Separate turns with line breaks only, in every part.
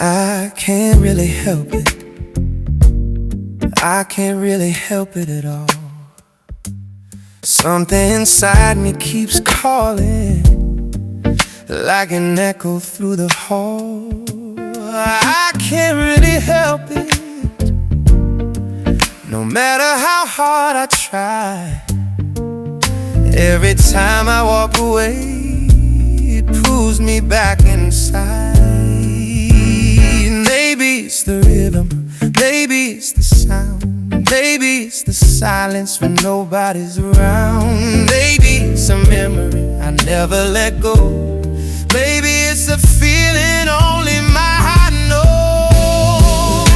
I can't really help it. I can't really help it at all. Something inside me keeps calling, like an echo through the hall. I can't really help it. No matter how hard I try, every time I walk away, it pulls me back inside. Maybe it's the rhythm, maybe it's the sound, maybe it's the silence when nobody's around. Maybe it's a memory I never let go. Maybe it's a feeling only my heart knows.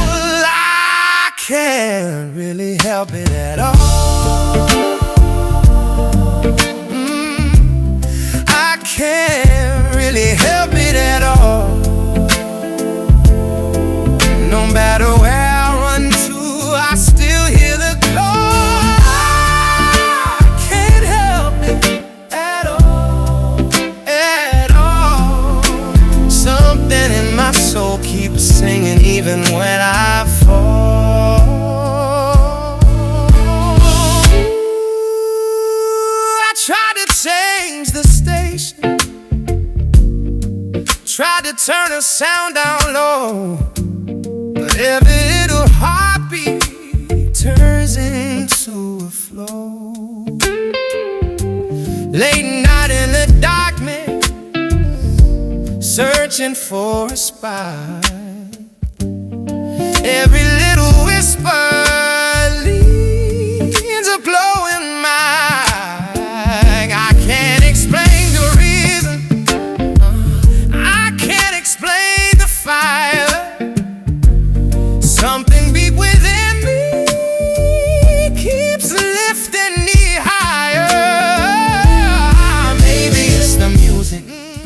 I can't really help it at all. I can't really help it at all. No matter where I run to, I still hear the call. I can't help it at all, at all. Something in my soul keeps singing even when I fall. I tried to change the station, tried to turn the sound down low, but every little heartbeat turns into a flow. Late night in the darkness, searching for a spot. Every little whisper leads a glowing mind. I can't explain the reason, I can't explain the fire. Something deep within me keeps lifting me higher. Maybe it's the music,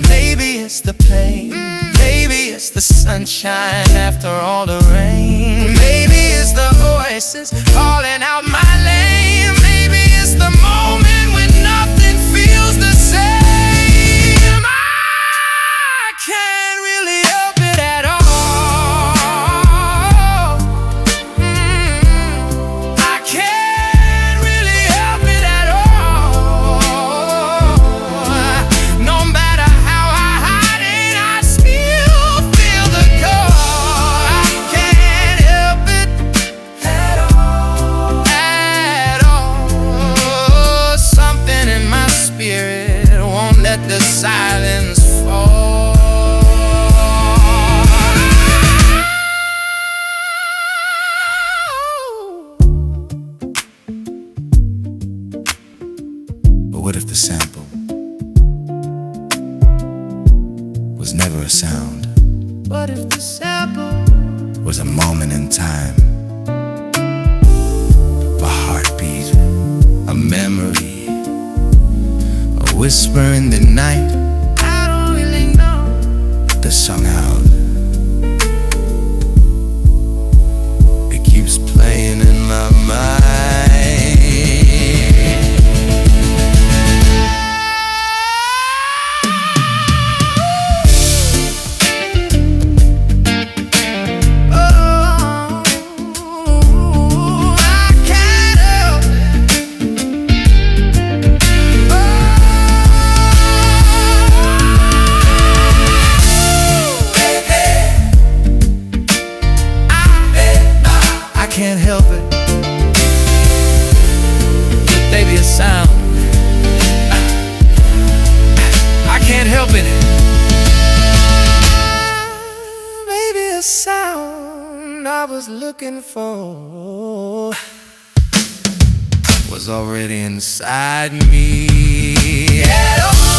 maybe it's the pain, maybe it's the sunshine after all the rain. Maybe it's the voices calling out my name. Maybe it's the moment when nothing feels the same. I can't really help it at all. Let the silence fall.
But what if the sample was never a sound?
What if the sample
Was a moment in time, a heartbeat, a memory, a whisper in the night?
I don't really know.
The song out, it keeps playing in my mind.
Can't help it. Maybe a sound. I can't help it. Maybe a sound I was looking for was already inside me at all.